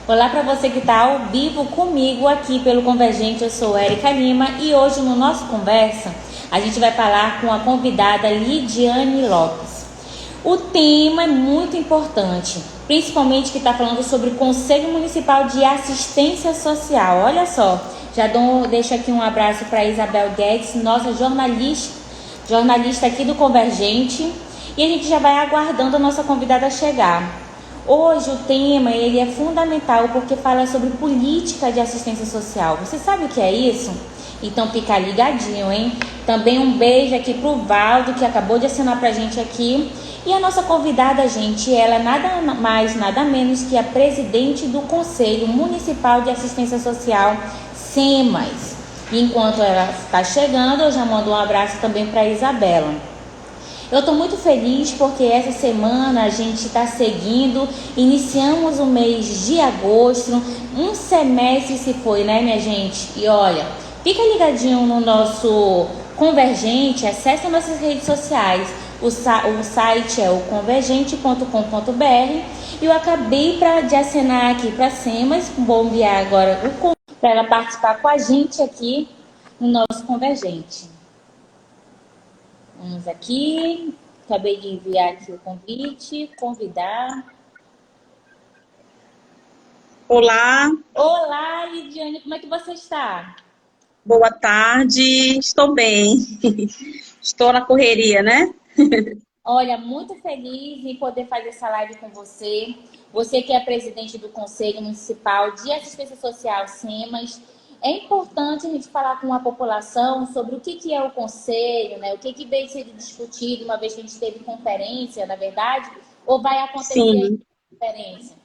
Olá para você que está ao vivo comigo aqui pelo Convergente, eu sou Érica Lima e hoje no nosso Conversa a gente vai falar com a convidada Lidiane Lopes. O tema é muito importante, principalmente que está falando sobre o Conselho Municipal de Assistência Social. Olha só, deixo aqui um abraço para Isabel Guedes, nossa jornalista aqui do Convergente, e a gente já vai aguardando a nossa convidada chegar. Hoje o tema ele é fundamental porque fala sobre política de assistência social. Você sabe o que é isso? Então fica ligadinho, hein? Também um beijo aqui pro Valdo, que acabou de assinar pra gente aqui. E a nossa convidada, gente, ela é nada mais, nada menos que a presidente do Conselho Municipal de Assistência Social, SEMAS. E enquanto ela está chegando, eu já mando um abraço também para a Isabela. Eu estou muito feliz porque essa semana a gente está seguindo, iniciamos o mês de agosto, um semestre se foi, né, minha gente? E olha, fica ligadinho no nosso Convergente, acesse nossas redes sociais, o site é o convergente.com.br e eu acabei de assinar aqui para a SEMAS, vou enviar agora o convite para ela participar com a gente aqui no nosso Convergente. Vamos aqui, acabei de enviar aqui o convite, convidar. Olá. Olá, Lidiane, como é que você está? Boa tarde, estou bem. Estou na correria, né? Olha, muito feliz em poder fazer essa live com você. Você que é presidente do Conselho Municipal de Assistência Social, SEMAS. É importante a gente falar com a população sobre o que é o conselho, né? O que vem sendo discutido, uma vez que a gente teve conferência, na verdade, ou vai acontecer a conferência?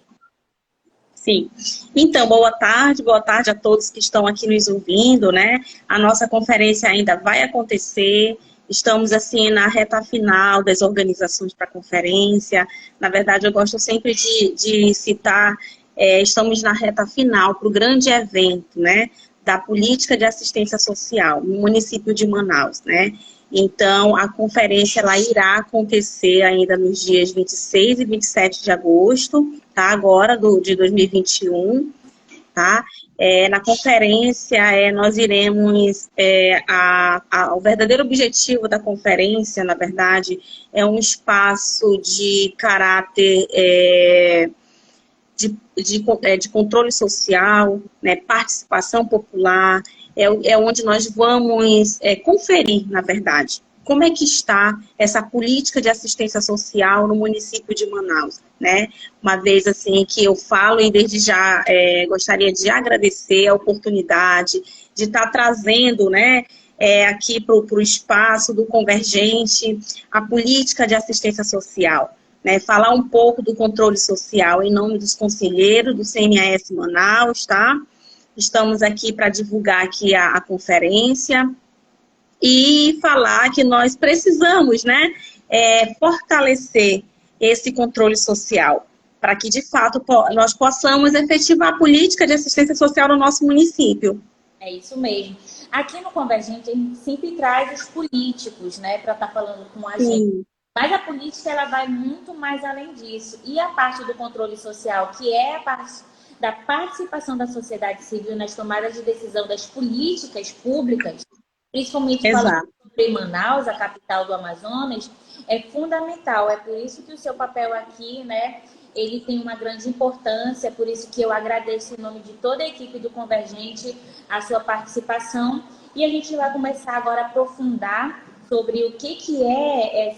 Sim. Então, boa tarde a todos que estão aqui nos ouvindo, né? A nossa conferência ainda vai acontecer. Estamos, assim, na reta final das organizações para a conferência. Na verdade, eu gosto sempre de citar, estamos na reta final para o grande evento, né? Da política de assistência social no município de Manaus, né? Então, a conferência ela irá acontecer ainda nos dias 26 e 27 de agosto, tá? Agora, de 2021, tá? Na conferência, nós iremos... o verdadeiro objetivo da conferência, na verdade, é um espaço de caráter... De controle social, né, participação popular, onde nós vamos conferir, na verdade, como é que está essa política de assistência social no município de Manaus, né? Uma vez assim que eu falo e desde já gostaria de agradecer a oportunidade de estar trazendo, né, aqui para o espaço do Convergente a política de assistência social. Né, falar um pouco do controle social em nome dos conselheiros do CMAS Manaus, tá? Estamos aqui para divulgar aqui a conferência e falar que nós precisamos, né, fortalecer esse controle social para que, de fato, nós possamos efetivar a política de assistência social no nosso município. É isso mesmo. Aqui no Convergente, a gente sempre traz os políticos, né, para estar falando com a gente. Mas a política ela vai muito mais além disso. E a parte do controle social, que é a parte da participação da sociedade civil nas tomadas de decisão das políticas públicas, principalmente falando sobre Manaus, a capital do Amazonas, é fundamental. É por isso que o seu papel aqui, né, ele tem uma grande importância, por isso que eu agradeço em nome de toda a equipe do Convergente a sua participação. E a gente vai começar agora a aprofundar sobre o que é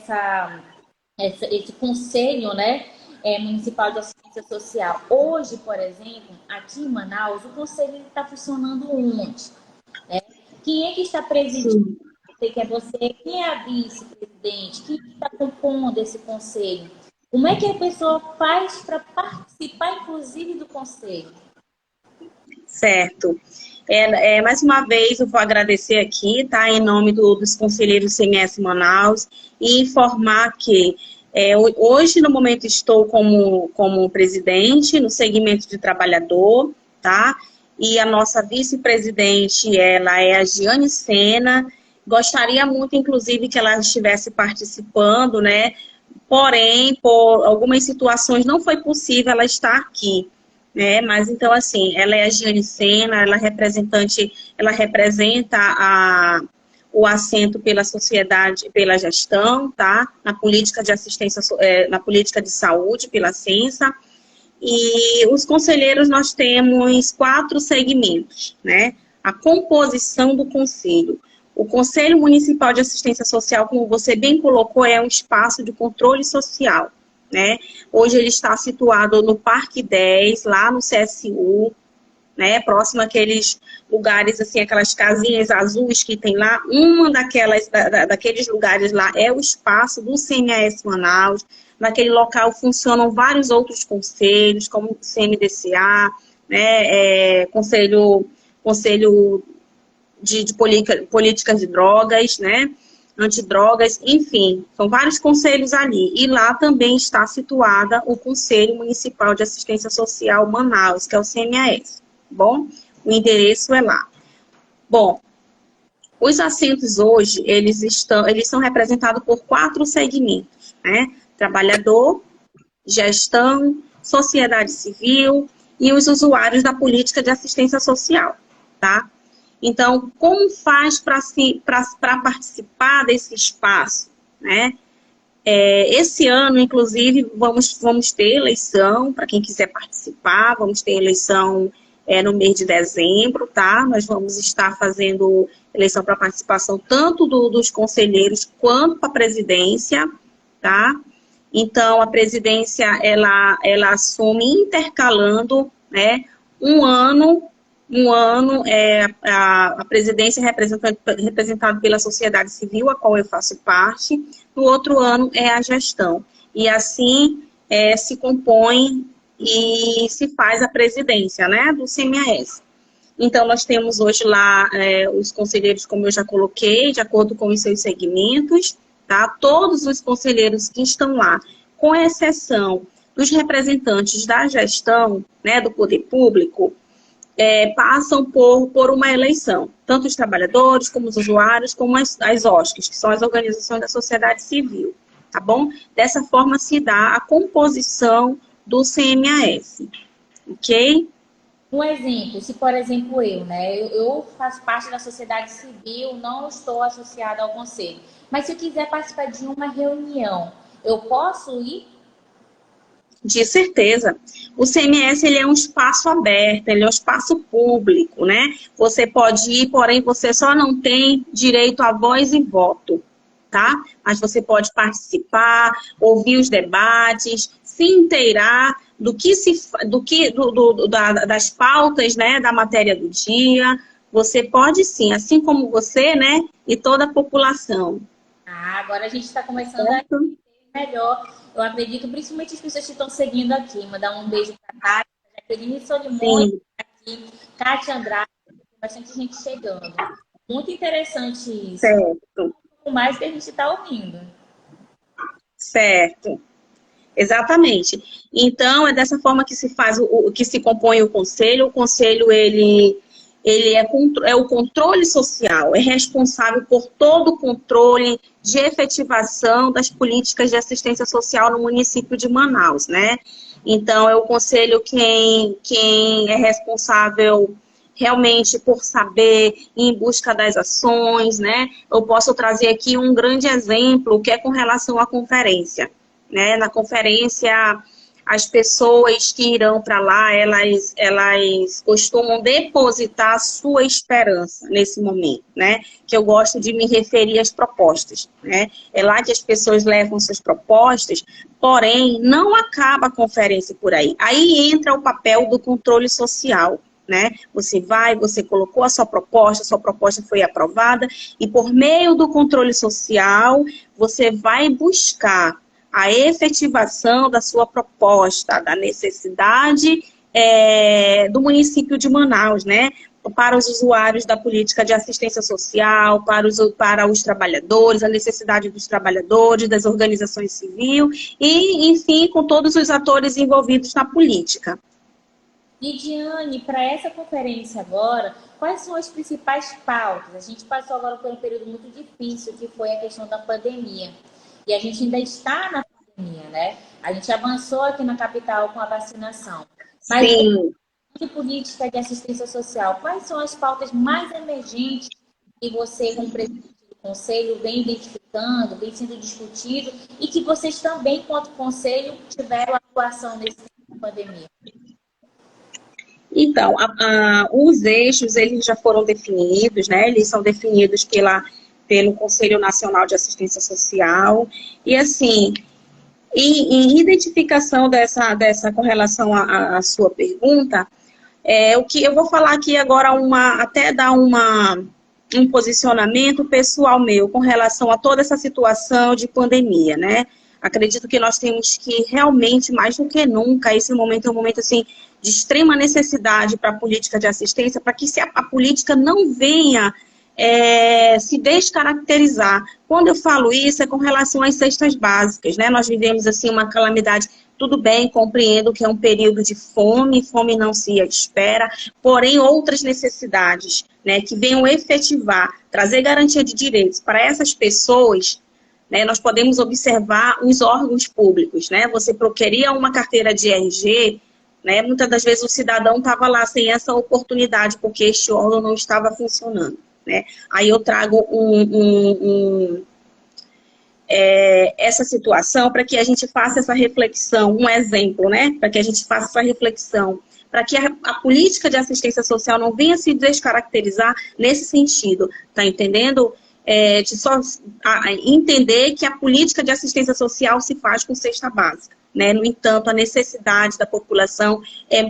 esse conselho, né, municipal de assistência social. Hoje, por exemplo, aqui em Manaus, o conselho está funcionando onde? Né? Quem é que está presidindo? Sei que é você. Quem é a vice-presidente? Quem está compondo esse conselho? Como é que a pessoa faz para participar, inclusive, do conselho? Certo. Mais uma vez, eu vou agradecer aqui, tá, em nome dos conselheiros CMS Manaus, e informar que hoje, no momento, estou como presidente no segmento de trabalhador, tá, e a nossa vice-presidente, ela é a Giane Sena. Gostaria muito, inclusive, que ela estivesse participando, né, porém, por algumas situações, não foi possível ela estar aqui. né? Mas então, assim, ela é a Giane Sena, ela representa o assento pela sociedade, pela gestão, tá? Na política de assistência, na política de saúde, pela Censa. E os conselheiros, nós temos 4 segmentos, né? A composição do conselho. O Conselho Municipal de Assistência Social, como você bem colocou, é um espaço de controle social, né? Hoje ele está situado no Parque 10, lá no CSU, né? Próximo àqueles lugares, assim, aquelas casinhas azuis que tem lá. Uma daqueles lugares lá é o espaço do CMAS Manaus. Naquele local funcionam vários outros conselhos, como o CMDCA, né? Conselho de políticas de drogas, né? Antidrogas, enfim, são vários conselhos ali. E lá também está situada o Conselho Municipal de Assistência Social Manaus, que é o CMAS, bom? O endereço é lá. Bom, os assentos hoje, eles são representados por 4 segmentos, né? Trabalhador, gestão, sociedade civil e os usuários da política de assistência social, tá? Então, como faz para participar desse espaço, né? Esse ano, inclusive, vamos ter eleição, para quem quiser participar, vamos ter eleição no mês de dezembro, tá? Nós vamos estar fazendo eleição para participação tanto dos conselheiros quanto para a presidência, tá? Então, a presidência, ela assume intercalando, né, um ano a presidência representada pela sociedade civil, a qual eu faço parte, no outro ano é a gestão. E assim se compõe e se faz a presidência, né, do CMAS. Então, nós temos hoje lá os conselheiros, como eu já coloquei, de acordo com os seus segmentos, tá? Todos os conselheiros que estão lá, com exceção dos representantes da gestão, né, do poder público, passam por uma eleição. Tanto os trabalhadores, como os usuários, como as OSCs, que são as organizações da sociedade civil, tá bom? Dessa forma se dá a composição do CMAS, ok? Um exemplo, se por exemplo eu faço parte da sociedade civil, não estou associada ao conselho, mas se eu quiser participar de uma reunião, eu posso ir? De certeza. O CMS, ele é um espaço aberto, ele é um espaço público, né? Você pode ir, porém você só não tem direito a voz e voto, tá? Mas você pode participar, ouvir os debates, se inteirar das pautas, né, da matéria do dia. Você pode sim, assim como você, né, e toda a população. Agora a gente está começando a entender melhor. Eu acredito, principalmente as pessoas que estão seguindo aqui. Mandar um beijo para a Jaqueline Solimões aqui, Kátia Andrade, tem bastante gente chegando. Muito interessante isso. Certo. O mais que a gente está ouvindo. Certo. Exatamente. Então, é dessa forma que se faz, que se compõe o conselho. O conselho, ele é o controle social, é responsável por todo o controle de efetivação das políticas de assistência social no município de Manaus, né? Então, é o conselho quem é responsável realmente por saber, em busca das ações, né? Eu posso trazer aqui um grande exemplo, que é com relação à conferência. Né? Na conferência, as pessoas que irão para lá, elas costumam depositar sua esperança nesse momento, né? Que eu gosto de me referir às propostas, né? É lá que as pessoas levam suas propostas, porém, não acaba a conferência por aí. Aí entra o papel do controle social, né? Você colocou a sua proposta foi aprovada, e por meio do controle social, você vai buscar a efetivação da sua proposta, da necessidade do município de Manaus, né? Para os usuários da política de assistência social, para os trabalhadores, a necessidade dos trabalhadores, das organizações civis e, enfim, com todos os atores envolvidos na política. Lidiane, para essa conferência agora, quais são as principais pautas? A gente passou agora por um período muito difícil, que foi a questão da pandemia. E a gente ainda está na pandemia, né? A gente avançou aqui na capital com a vacinação. Mas Sim. de política de assistência social, quais são as pautas mais emergentes que você, como presidente do conselho, vem identificando, vem sendo discutido e que vocês também, enquanto conselho, tiveram atuação nesse tempo de pandemia? Então, os eixos, eles já foram definidos, né? Eles são definidos pelo Conselho Nacional de Assistência Social. E, assim, em identificação com relação à sua pergunta, o que eu vou falar aqui agora, até dar um posicionamento pessoal meu com relação a toda essa situação de pandemia, né? Acredito que nós temos que realmente, mais do que nunca, esse momento é um momento assim, de extrema necessidade para a política de assistência, para que a política não venha se descaracterizar. Quando eu falo isso, é com relação às cestas básicas, né? Nós vivemos assim uma calamidade. Tudo bem, compreendo que é um período de fome não se espera, porém outras necessidades, né, que venham efetivar, trazer garantia de direitos para essas pessoas, né, nós podemos observar os órgãos públicos, né? Você queria uma carteira de RG, né? Muitas das vezes o cidadão estava lá sem essa oportunidade, porque este órgão não estava funcionando, né? Aí eu trago essa situação para que a gente faça essa reflexão, um exemplo, né? Para que a gente faça essa reflexão, para que a política de assistência social não venha se descaracterizar nesse sentido, tá entendendo? De só entender que a política de assistência social se faz com cesta básica, né? No entanto, a necessidade da população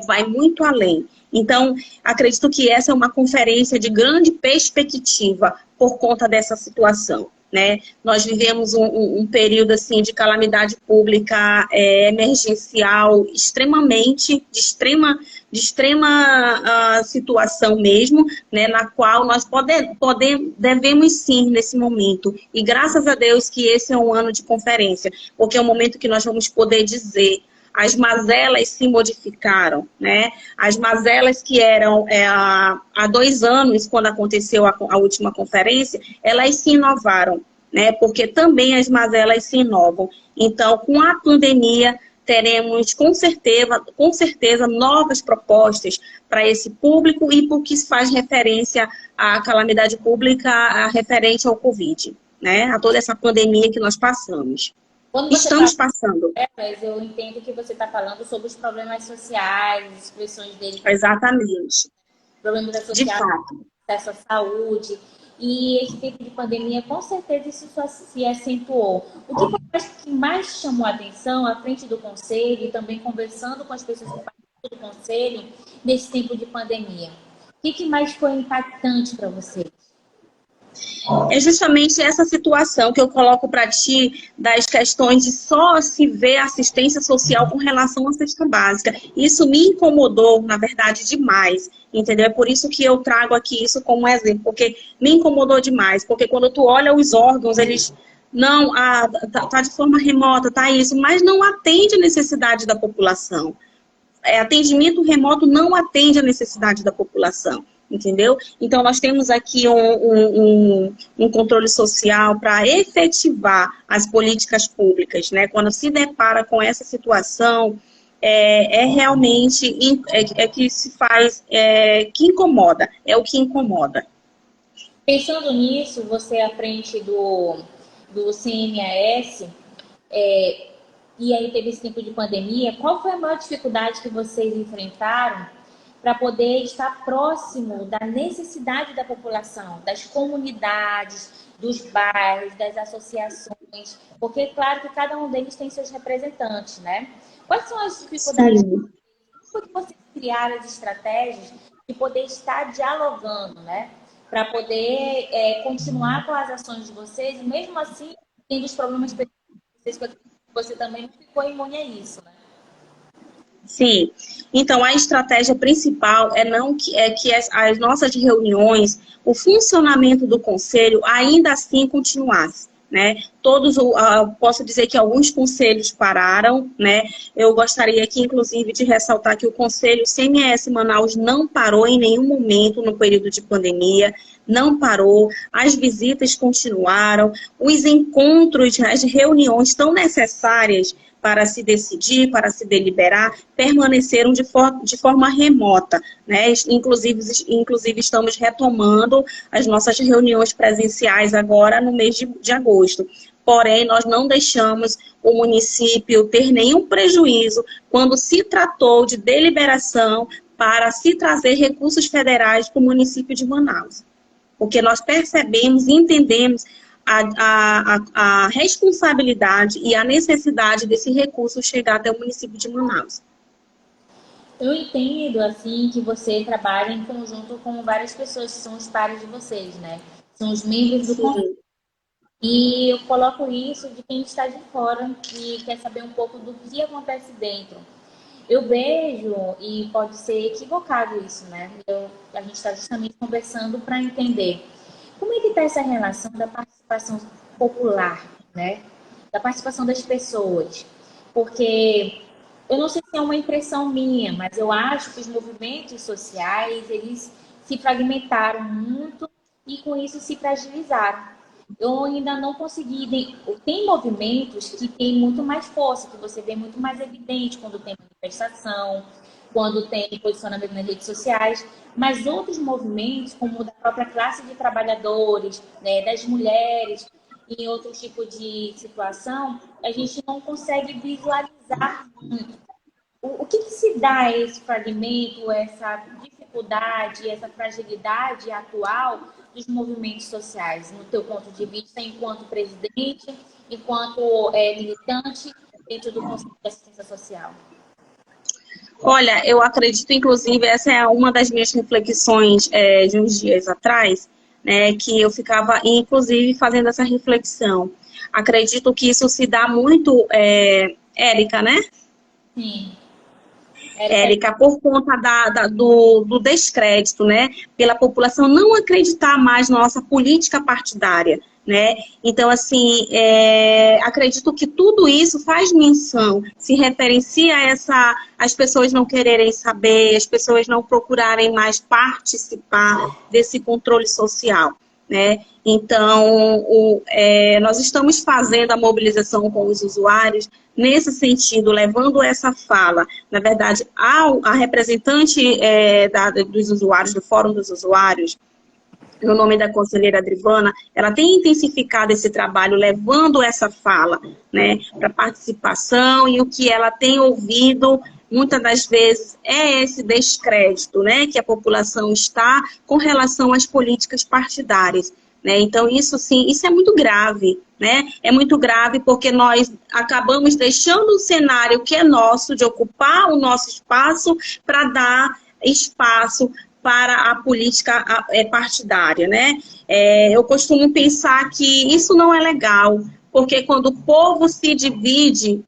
vai muito além. Então, acredito que essa é uma conferência de grande perspectiva por conta dessa situação, né? Nós vivemos um período assim, de calamidade pública emergencial extremamente, de extrema situação mesmo, né? Na qual nós devemos sim nesse momento. E graças a Deus que esse é um ano de conferência, porque é um momento que nós vamos poder dizer: as mazelas se modificaram, né? As mazelas que eram há 2 anos, quando aconteceu a última conferência, elas se inovaram, né? Porque também as mazelas se inovam. Então, com a pandemia, teremos com certeza novas propostas para esse público e por que se faz referência à calamidade pública referente ao Covid, né? A toda essa pandemia que nós passamos. Estamos passando. Mas eu entendo que você está falando sobre os problemas sociais, as expressões dele. Exatamente. Problemas sociais, acesso à saúde. E esse tempo de pandemia, com certeza, isso só se acentuou. O que mais chamou a atenção à frente do conselho e também conversando com as pessoas que participam do conselho nesse tempo de pandemia? O que mais foi impactante para vocês? É justamente essa situação que eu coloco para ti, das questões de só se ver assistência social com relação à cesta básica. Isso me incomodou, na verdade, demais, entendeu? É por isso que eu trago aqui isso como exemplo, porque me incomodou demais, porque quando tu olha os órgãos, eles não, tá de forma remota, tá isso, mas não atende a necessidade da população. Atendimento remoto não atende a necessidade da população. Entendeu? Então, nós temos aqui um controle social para efetivar as políticas públicas, né? Quando se depara com essa situação, realmente que se faz, que incomoda, é o que incomoda. Pensando nisso, você à frente do CNAS, e aí teve esse tempo de pandemia, qual foi a maior dificuldade que vocês enfrentaram para poder estar próximo da necessidade da população, das comunidades, dos bairros, das associações? Porque, claro, que cada um deles tem seus representantes, né? Quais são as dificuldades? Como vocês criaram as estratégias de poder estar dialogando, né? Para poder continuar com as ações de vocês, e mesmo assim, tendo os problemas que você também não ficou imune a isso, né? Sim. Então, a estratégia principal é que as nossas reuniões, o funcionamento do conselho ainda assim continuasse, né? Posso dizer que alguns conselhos pararam, né? Eu gostaria aqui, inclusive, de ressaltar que o conselho CMS Manaus não parou em nenhum momento no período de pandemia, não parou, as visitas continuaram, os encontros, as reuniões tão necessárias para se decidir, para se deliberar, permaneceram de forma remota, né? Inclusive estamos retomando as nossas reuniões presenciais agora no mês de agosto. Porém, nós não deixamos o município ter nenhum prejuízo quando se tratou de deliberação para se trazer recursos federais para o município de Manaus. Porque nós percebemos e entendemos a responsabilidade e a necessidade desse recurso chegar até o município de Manaus. Eu entendo, assim, que você trabalha em conjunto com várias pessoas que são os pares de vocês, né? São os membros do conselho. E eu coloco isso de quem está de fora e quer saber um pouco do que acontece dentro. Eu vejo, e pode ser equivocado isso, né? A gente está justamente conversando para entender como é que está essa relação da participação popular, né? Da participação das pessoas. Porque eu não sei se é uma impressão minha, mas eu acho que os movimentos sociais, eles se fragmentaram muito e com isso se fragilizaram. Eu ainda não consegui. Tem movimentos que têm muito mais força, que você vê muito mais evidente quando tem manifestação, quando tem posicionamento nas redes sociais, mas outros movimentos, como o da própria classe de trabalhadores, né, das mulheres, em outro tipo de situação, a gente não consegue visualizar muito. O que se dá a esse fragmento, essa dificuldade, essa fragilidade atual dos movimentos sociais, no teu ponto de vista, enquanto presidente, enquanto militante dentro do Conselho de Assistência Social? Olha, eu acredito, inclusive, essa é uma das minhas reflexões de uns dias atrás, né, que eu ficava, inclusive, fazendo essa reflexão. Acredito que isso se dá muito, Érica, né? Sim. Érica, por conta do descrédito, né? Pela população não acreditar mais na nossa política partidária, né? Então, assim, acredito que tudo isso faz menção, se referencia a as pessoas não quererem saber, as pessoas não procurarem mais participar desse controle social, né? Então, nós estamos fazendo a mobilização com os usuários nesse sentido, levando essa fala, na verdade, a representante dos usuários, do Fórum dos Usuários, no nome da conselheira Adrivana, ela tem intensificado esse trabalho, levando essa fala, né, para participação, e o que ela tem ouvido, muitas das vezes, é esse descrédito, né, que a população está com relação às políticas partidárias. Né? Então, isso sim, isso é muito grave, né? É muito grave porque nós acabamos deixando o cenário que é nosso, de ocupar o nosso espaço, para dar espaço para a política partidária, né? Eu costumo pensar que isso não é legal, porque quando o povo se divide,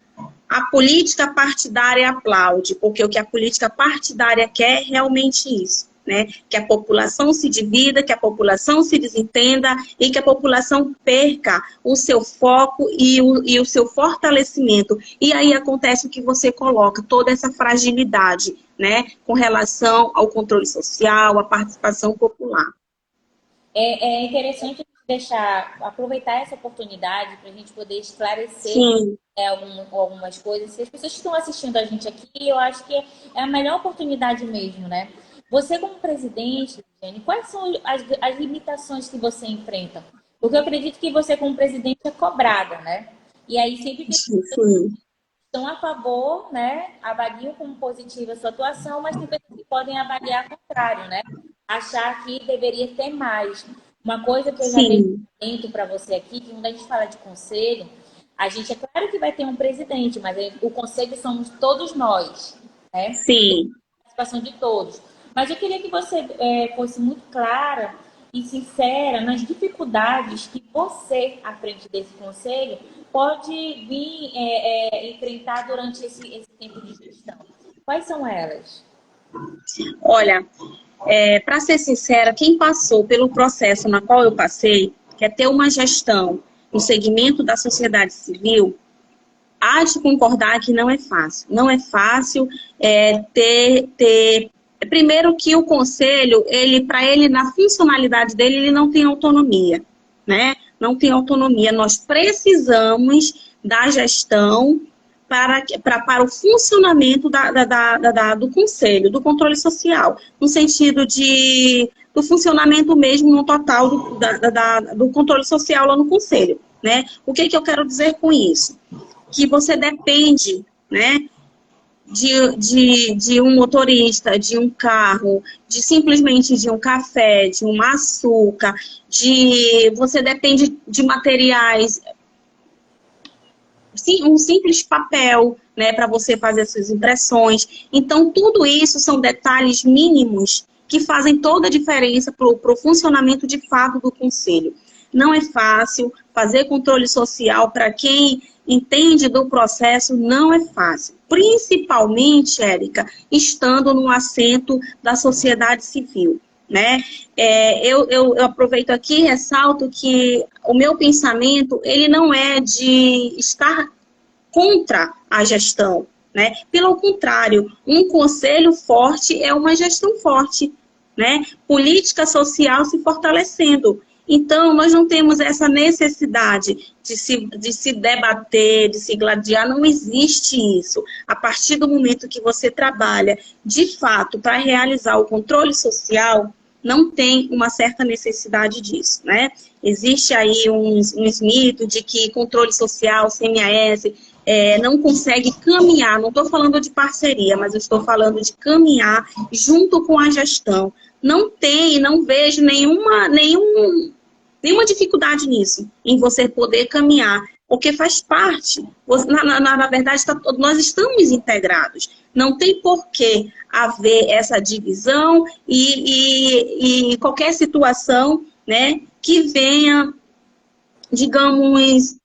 a política partidária aplaude, porque o que a política partidária quer é realmente isso. Né? Que a população se divida, que a população se desentenda e que a população perca o seu foco e o seu fortalecimento. E aí acontece o que você coloca, toda essa fragilidade, né? Com relação ao controle social, à participação popular. É interessante aproveitar essa oportunidade para a gente poder esclarecer algumas coisas. Se as pessoas que estão assistindo a gente aqui, eu acho que é a melhor oportunidade mesmo, né? Você, como presidente, Jenny, quais são as limitações que você enfrenta? Porque eu acredito que você, como presidente, é cobrada, né? E aí sempre tem pessoas que estão a favor, né? Avaliam como positiva a sua atuação, mas tem pessoas que podem avaliar ao contrário, né? Achar que deveria ter mais. Uma coisa que eu já dentro para você aqui, que quando a gente fala de conselho, a gente, é claro que vai ter um presidente, mas o conselho somos todos nós, né? Sim. A participação de todos. Mas eu queria que você fosse muito clara e sincera nas dificuldades que você, à frente desse conselho, pode vir enfrentar durante esse tempo de gestão. Quais são elas? Olha, para ser sincera, quem passou pelo processo na qual eu passei, que é ter uma gestão no segmento da sociedade civil, há de concordar que não é fácil. Não é fácil ter primeiro que o conselho, para ele, na funcionalidade dele, ele não tem autonomia, né? Não tem autonomia. Nós precisamos da gestão para o funcionamento do conselho, do controle social, no sentido do funcionamento mesmo no total do controle social lá no conselho, né? O que eu quero dizer com isso? Que você depende, né, de um motorista, de um carro, simplesmente de um café, de um açúcar, você depende de materiais, um simples papel, né, para você fazer suas impressões. Então, tudo isso são detalhes mínimos que fazem toda a diferença para o funcionamento de fato do conselho. Não é fácil fazer controle social para quem entende do processo, não é fácil. Principalmente, Érica, estando no assento da sociedade civil, né? Eu aproveito aqui e ressalto que o meu pensamento, ele não é de estar contra a gestão, né? Pelo contrário, um conselho forte é uma gestão forte, né? Política social se fortalecendo. Então, nós não temos essa necessidade de se debater, de se gladiar, não existe isso. A partir do momento que você trabalha, de fato, para realizar o controle social, não tem uma certa necessidade disso, né? Existe aí uns mitos de que controle social, CMAS, não consegue caminhar, não estou falando de parceria, mas eu estou falando de caminhar junto com a gestão. Não vejo nenhuma dificuldade nisso, em você poder caminhar, porque faz parte. Na verdade, nós estamos integrados. Não tem por que haver essa divisão e qualquer situação, né, que venha, digamos,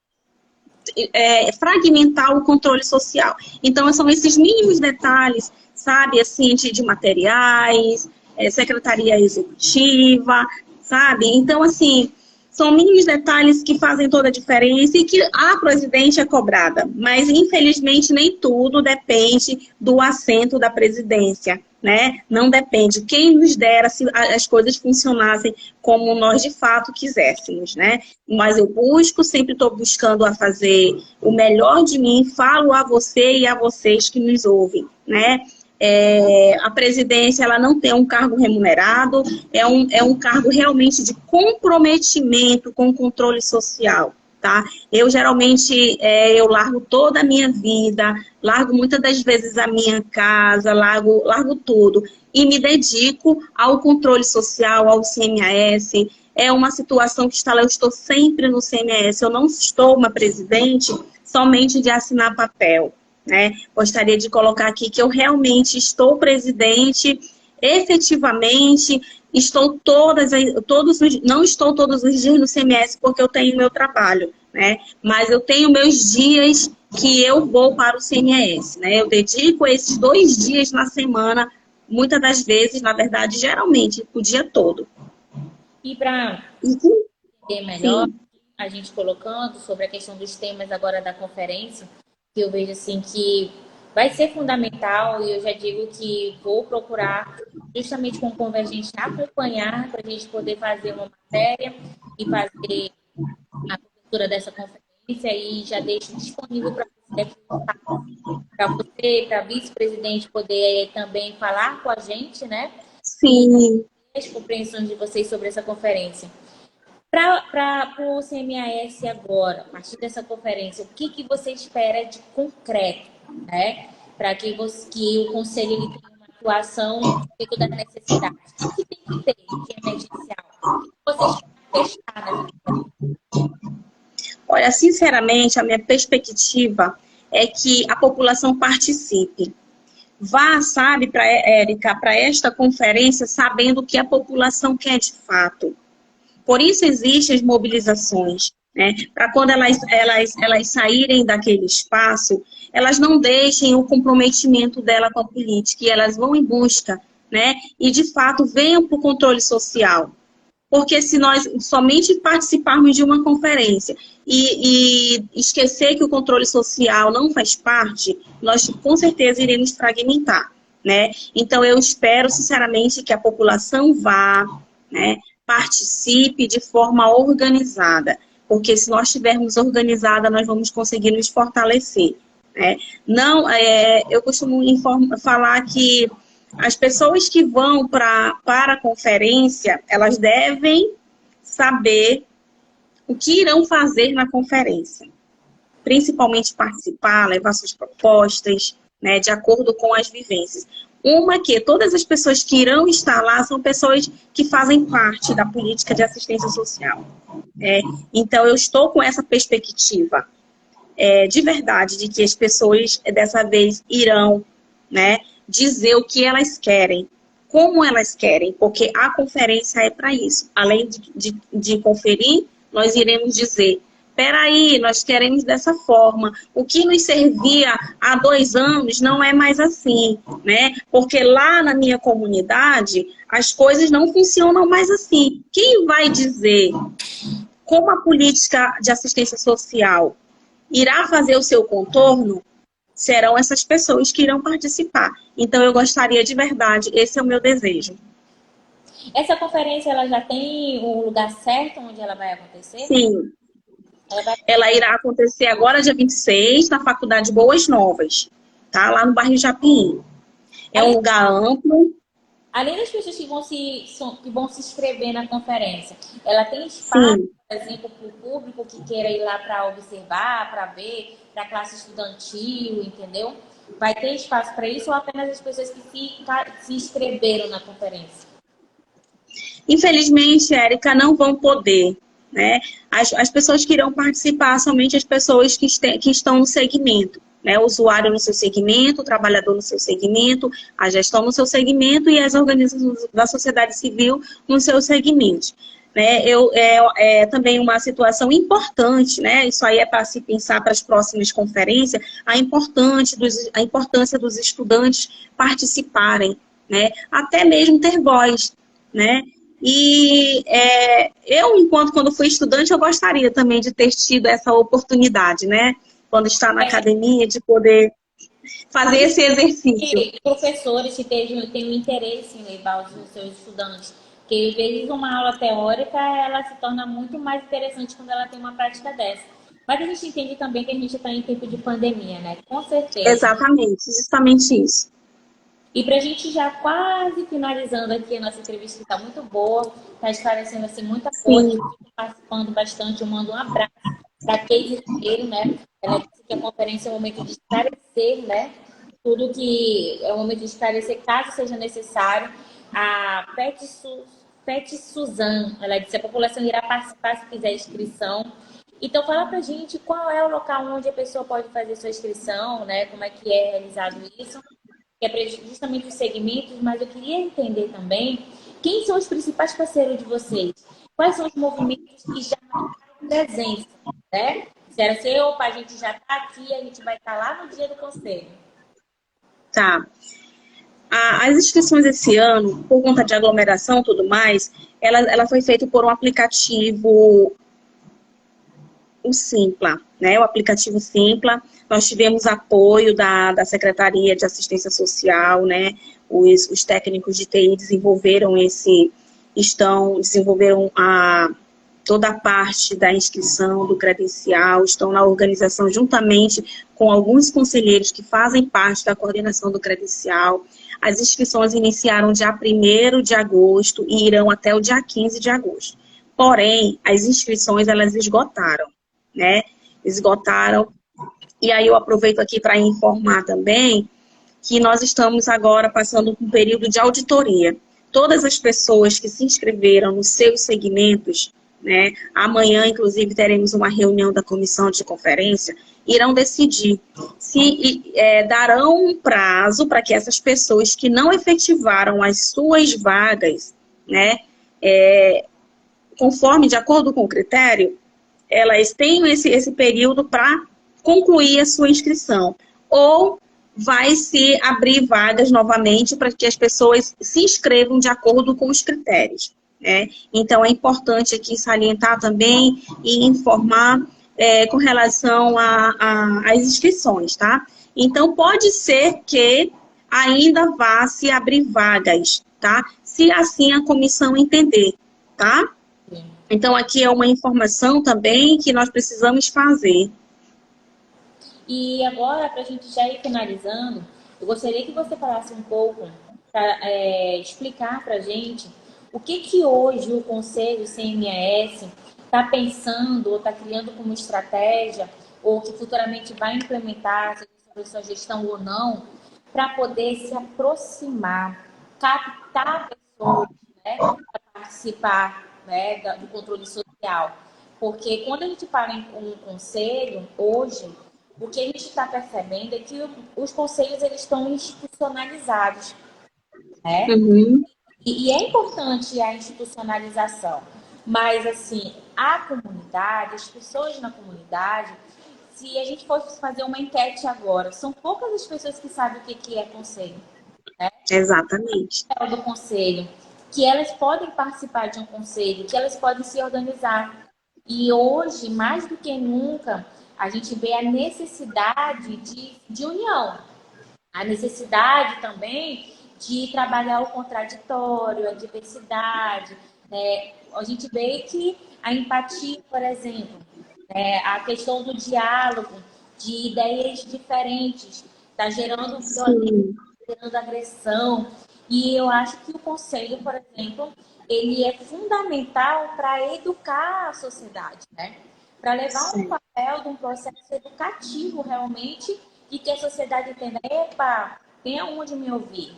fragmentar o controle social. Então, são esses mínimos detalhes, sabe, assim, de materiais, secretaria executiva, sabe? Então, assim, são mínimos detalhes que fazem toda a diferença e que a presidente é cobrada. Mas, infelizmente, nem tudo depende do assento da presidência, né? Não depende. Quem nos dera se as coisas funcionassem como nós, de fato, quiséssemos, né? Mas eu sempre estou buscando a fazer o melhor de mim, falo a você e a vocês que nos ouvem, né? A presidência, ela não tem um cargo remunerado, é um cargo realmente de comprometimento com o controle social, tá? Eu, geralmente, eu largo toda a minha vida, largo muitas das vezes a minha casa, largo tudo, e me dedico ao controle social, ao CMAS. É uma situação que está lá, eu estou sempre no CMAS, eu não estou uma presidente somente de assinar papel, né? Gostaria de colocar aqui que eu realmente estou presidente, efetivamente, não estou todos os dias no CMS porque eu tenho meu trabalho, né? Mas eu tenho meus dias que eu vou para o CMS, né? Eu dedico esses 2 dias na semana, muitas das vezes, na verdade, geralmente, o dia todo. E para entender melhor, sim, a gente colocando sobre a questão dos temas agora da conferência, que eu vejo assim que vai ser fundamental, e eu já digo que vou procurar justamente com o Convergente acompanhar para a gente poder fazer uma matéria e fazer a cobertura dessa conferência, e já deixo disponível para você, para a vice-presidente poder também falar com a gente, né? Sim. E as compreensões de vocês sobre essa conferência. Para o CMAS agora, a partir dessa conferência, o que você espera de concreto, né? Para que o Conselho ele tenha uma atuação dentro das necessidades? O que tem que ter de emergencial? O que você espera testar nessa conferência? Olha, sinceramente, a minha perspectiva é que a população participe. Vá, sabe, Érica, para esta conferência sabendo o que a população quer de fato. Por isso existem as mobilizações, né? Para quando elas saírem daquele espaço, elas não deixem o comprometimento dela com a política, e elas vão em busca, né? E de fato venham para o controle social. Porque se nós somente participarmos de uma conferência e esquecer que o controle social não faz parte, nós com certeza iremos fragmentar, né? Então eu espero sinceramente que a população vá, né? Participe de forma organizada, porque se nós estivermos organizada, nós vamos conseguir nos fortalecer, né? Não, eu costumo falar que as pessoas que vão para a conferência, elas devem saber o que irão fazer na conferência. Principalmente participar, levar suas propostas, né, de acordo com as vivências. Uma que todas as pessoas que irão estar lá são pessoas que fazem parte da política de assistência social. Então, eu estou com essa perspectiva de verdade, de que as pessoas dessa vez irão, né, dizer o que elas querem, como elas querem, porque a conferência é para isso. Além de conferir, nós iremos dizer: peraí, nós queremos dessa forma. O que nos servia há 2 anos não é mais assim, né? Porque lá na minha comunidade, as coisas não funcionam mais assim. Quem vai dizer como a política de assistência social irá fazer o seu contorno? Serão essas pessoas que irão participar. Então, eu gostaria de verdade, esse é o meu desejo. Essa conferência, ela já tem o lugar certo onde ela vai acontecer? Sim. Ela irá acontecer agora, dia 26, na Faculdade Boas Novas, tá? Lá no bairro Japim. É um lugar amplo. Além das pessoas que vão se inscrever na conferência, ela tem espaço, Sim. por exemplo, para o público que queira ir lá para observar, para ver, para a classe estudantil, entendeu? Vai ter espaço para isso ou apenas as pessoas que se inscreveram na conferência? Infelizmente, Érica, não vão poder, né? As pessoas que irão participar, somente as pessoas que estão no segmento, né? O usuário no seu segmento, o trabalhador no seu segmento, a gestão no seu segmento e as organizações da sociedade civil no seu segmento. Né? É também uma situação importante, né? Isso aí é para se pensar para as próximas conferências, a importância dos estudantes participarem, né? Até mesmo ter voz, né? E quando fui estudante, eu gostaria também de ter tido essa oportunidade, né? Quando está na academia, de poder fazer esse exercício. E professores que têm um interesse em levar os seus estudantes, porque às vezes uma aula teórica, ela se torna muito mais interessante quando ela tem uma prática dessa. Mas a gente entende também que a gente está em tempo de pandemia, né? Com certeza. Exatamente, justamente isso. E para a gente já quase finalizando aqui, a nossa entrevista está muito boa, está esclarecendo assim, muita coisa, participando bastante. Eu mando um abraço para a Keise Ribeiro, né? Ela disse que a conferência é um momento de esclarecer, né? Tudo que é um momento de esclarecer, caso seja necessário. A Pet Suzan, ela disse que a população irá participar se fizer inscrição. Então, fala pra gente qual é o local onde a pessoa pode fazer sua inscrição, né? Como é que é realizado isso, que é justamente os segmentos, mas eu queria entender também quem são os principais parceiros de vocês, quais são os movimentos que já marcaram presença, né? Se era assim, opa, a gente já está aqui, a gente vai estar lá no dia do conselho. Tá. As inscrições esse ano, por conta de aglomeração e tudo mais, ela foi feita por um aplicativo, o Simpla, né? O aplicativo Simpla. Nós tivemos apoio da Secretaria de Assistência Social, né? Os técnicos de TI desenvolveram toda a parte da inscrição, do credencial, estão na organização juntamente com alguns conselheiros que fazem parte da coordenação do credencial. As inscrições iniciaram dia 1º de agosto e irão até o dia 15 de agosto. Porém, as inscrições, elas esgotaram, né? Esgotaram. E aí eu aproveito aqui para informar também que nós estamos agora passando por um período de auditoria. Todas as pessoas que se inscreveram nos seus segmentos, né, amanhã, inclusive, teremos uma reunião da comissão de conferência, irão decidir se darão um prazo para que essas pessoas que não efetivaram as suas vagas, né, conforme, de acordo com o critério, elas tenham esse período para concluir a sua inscrição. Ou vai se abrir vagas novamente para que as pessoas se inscrevam de acordo com os critérios, né? Então, é importante aqui salientar também e informar com relação às inscrições, tá? Então, pode ser que ainda vá se abrir vagas, tá? Se assim a comissão entender, tá? Então, aqui é uma informação também que nós precisamos fazer. E agora, para a gente já ir finalizando, eu gostaria que você falasse um pouco, para explicar para a gente o que hoje o Conselho CMAS está pensando ou está criando como estratégia, ou que futuramente vai implementar, seja sobre sua gestão ou não, para poder se aproximar, captar pessoas, né, para participar, né, do controle social. Porque quando a gente fala em um conselho, hoje, o que a gente está percebendo é que os conselhos eles estão institucionalizados, né? Uhum. E é importante a institucionalização, mas assim, a comunidade, as pessoas na comunidade, se a gente fosse fazer uma enquete agora, são poucas as pessoas que sabem o que é conselho, né? Exatamente. O papel do conselho, que elas podem participar de um conselho, que elas podem se organizar. E hoje, mais do que nunca, a gente vê a necessidade de união, a necessidade também de trabalhar o contraditório, a diversidade. Né? A gente vê que a empatia, por exemplo, a questão do diálogo, de ideias diferentes, está gerando violência, Sim, gerando agressão. E eu acho que o conselho, por exemplo, ele é fundamental para educar a sociedade, né? Para levar um sim, papel de um processo educativo realmente e que a sociedade entenda, epa, tem aonde me ouvir,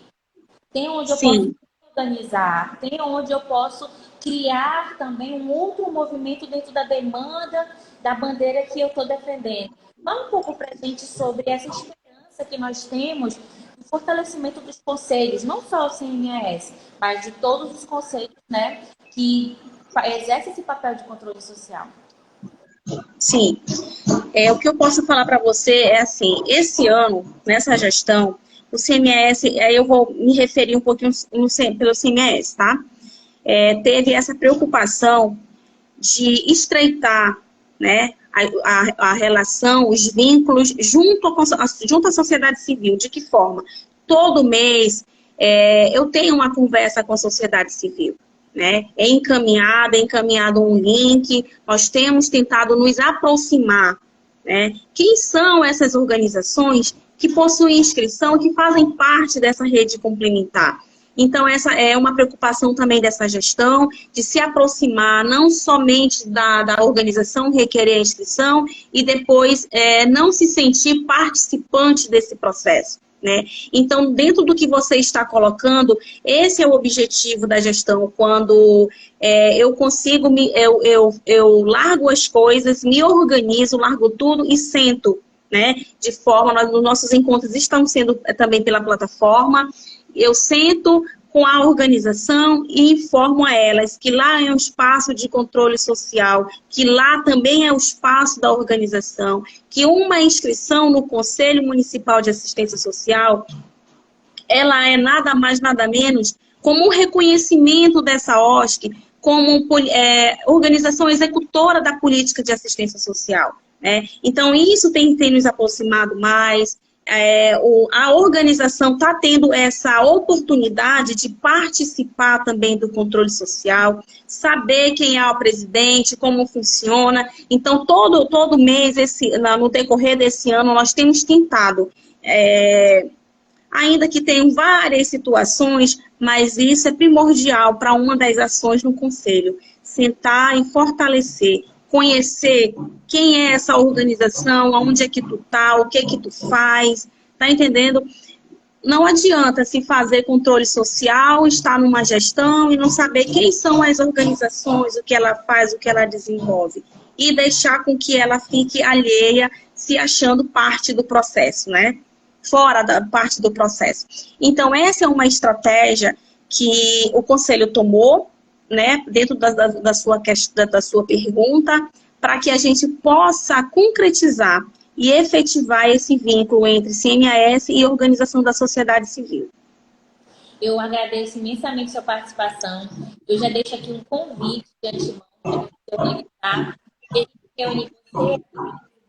tem onde eu posso sim. me organizar, tem onde eu posso criar também um outro movimento dentro da demanda da bandeira que eu estou defendendo. Fala um pouco para a gente sobre essa esperança que nós temos do fortalecimento dos conselhos, não só o CMAS, mas de todos os conselhos, né, que exercem esse papel de controle social. Sim. O que eu posso falar para você é assim, esse ano, nessa gestão, o CMS, aí eu vou me referir um pouquinho pelo CMS, tá? Teve essa preocupação de estreitar, né, a relação, os vínculos junto à sociedade civil. De que forma? Todo mês eu tenho uma conversa com a sociedade civil. Né? É encaminhado um link, nós temos tentado nos aproximar. Né? Quem são essas organizações que possuem inscrição, que fazem parte dessa rede complementar? Então, essa é uma preocupação também dessa gestão, de se aproximar não somente da organização requerer a inscrição e depois não se sentir participante desse processo. Né? Então, dentro do que você está colocando, esse é o objetivo da gestão, quando eu consigo, eu largo as coisas, me organizo, largo tudo e sento, né? De forma, os nossos encontros estão sendo também pela plataforma, eu sento com a organização e informo a elas que lá é um espaço de controle social, que lá também é o espaço da organização, que uma inscrição no Conselho Municipal de Assistência Social, ela é nada mais, nada menos como um reconhecimento dessa OSC como organização executora da política de assistência social. Né? Então, isso tem nos aproximado mais, a organização está tendo essa oportunidade de participar também do controle social, saber quem é o presidente, como funciona. Então, todo mês, no decorrer desse ano, nós temos tentado, ainda que tenham várias situações, mas isso é primordial para uma das ações no Conselho, sentar e fortalecer, conhecer quem é essa organização, aonde é que tu tá, o que é que tu faz, tá entendendo? Não adianta se fazer controle social, estar numa gestão e não saber quem são as organizações, o que ela faz, o que ela desenvolve, e deixar com que ela fique alheia, se achando parte do processo, né? Fora da parte do processo. Então, essa é uma estratégia que o Conselho tomou, né, dentro da sua pergunta, para que a gente possa concretizar e efetivar esse vínculo entre CMAS e organização da sociedade civil. Eu agradeço imensamente sua participação. Eu já deixo aqui um convite de antemão para a gente se organizar. A gente reunir você, o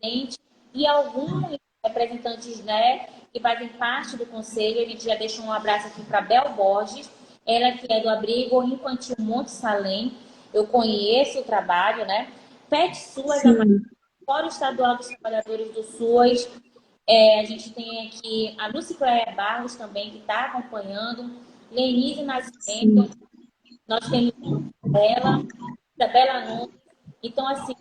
presidente e alguns representantes, né, que fazem parte do conselho. A gente já deixa um abraço aqui para Bel Borges, ela que é do Abrigo Infantil Monte Salem. Eu conheço o trabalho, né? PET SUAS, a Fórum Estadual dos Trabalhadores do SUAS. A gente tem aqui a Lucicléia Barros também, que está acompanhando, Lenise Nascimento, Sim. nós temos ela, Isabela Nunes. Então, assim,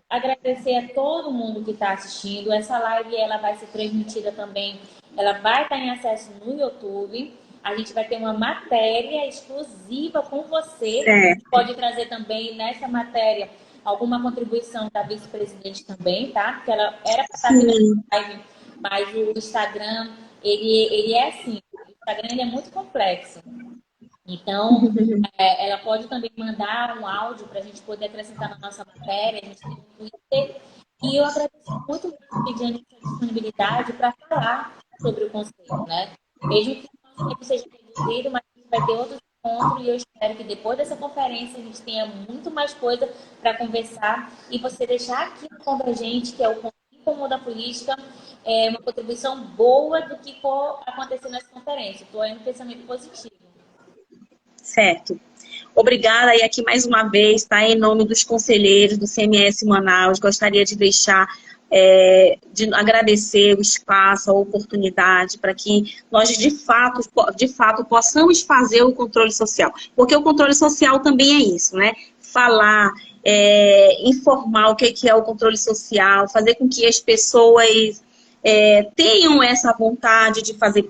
agradecer a todo mundo que está assistindo. Essa live ela vai ser transmitida também. Ela vai estar em acesso no YouTube. A gente vai ter uma matéria exclusiva com você. Certo. Pode trazer também nessa matéria alguma contribuição da vice-presidente também, tá? Porque ela era para estar aqui na Sim. live, mas o Instagram, ele é assim. O Instagram ele é muito complexo. Então, ela pode também mandar um áudio para a gente poder acrescentar na nossa matéria. A gente tem um Twitter. E eu agradeço muito mesmo, Lidiane, essa disponibilidade para falar sobre o conselho, né? Mesmo que o nosso tempo seja reduzido, mas a gente vai ter outros encontros e eu espero que depois dessa conferência a gente tenha muito mais coisa para conversar e você deixar aqui no Convergente, que é o Conselho Comum da Política, uma contribuição boa do que for acontecer nessa conferência. Estou aí no pensamento positivo. Certo. Obrigada e aqui mais uma vez, tá? Em nome dos conselheiros do CMS Manaus, gostaria de deixar, de agradecer o espaço, a oportunidade para que nós de fato possamos fazer o controle social. Porque o controle social também é isso, né? Falar, informar o que é o controle social, fazer com que as pessoas tenham essa vontade de fazer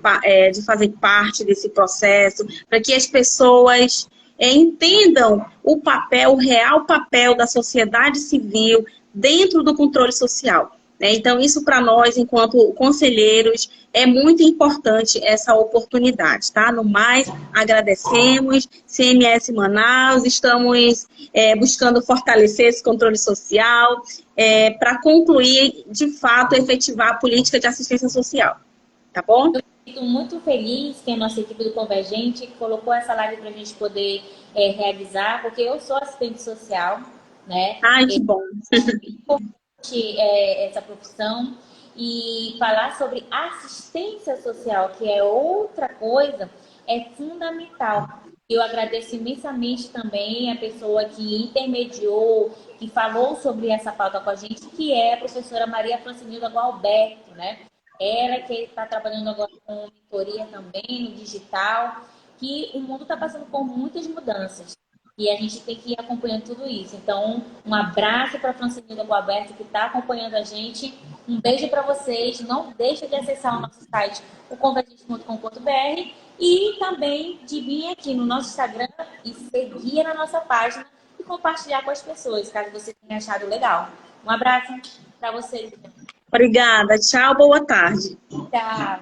parte desse processo, para que as pessoas entendam o real papel da sociedade civil dentro do controle social. Né? Então, isso para nós, enquanto conselheiros, é muito importante essa oportunidade. Tá? No mais, agradecemos, CMS Manaus, estamos buscando fortalecer esse controle social, para concluir, de fato, efetivar a política de assistência social. Tá bom? Fico muito feliz que a nossa equipe do Convergente colocou essa live para a gente poder realizar, porque eu sou assistente social, né? Ai, que bom. Essa profissão e falar sobre assistência social, que é outra coisa, é fundamental. Eu agradeço imensamente também a pessoa que intermediou, que falou sobre essa pauta com a gente, que é a professora Maria Francinilda Gualberto, né? Ela que está trabalhando agora com mentoria também no digital, que o mundo está passando por muitas mudanças. E a gente tem que ir acompanhando tudo isso. Então, um abraço para a Francinilda Gualberto, que está acompanhando a gente. Um beijo para vocês. Não deixe de acessar o nosso site, o convergente.com.br, e também de vir aqui no nosso Instagram e seguir na nossa página e compartilhar com as pessoas, caso você tenha achado legal. Um abraço para vocês. Obrigada. Tchau, boa tarde. Tchau.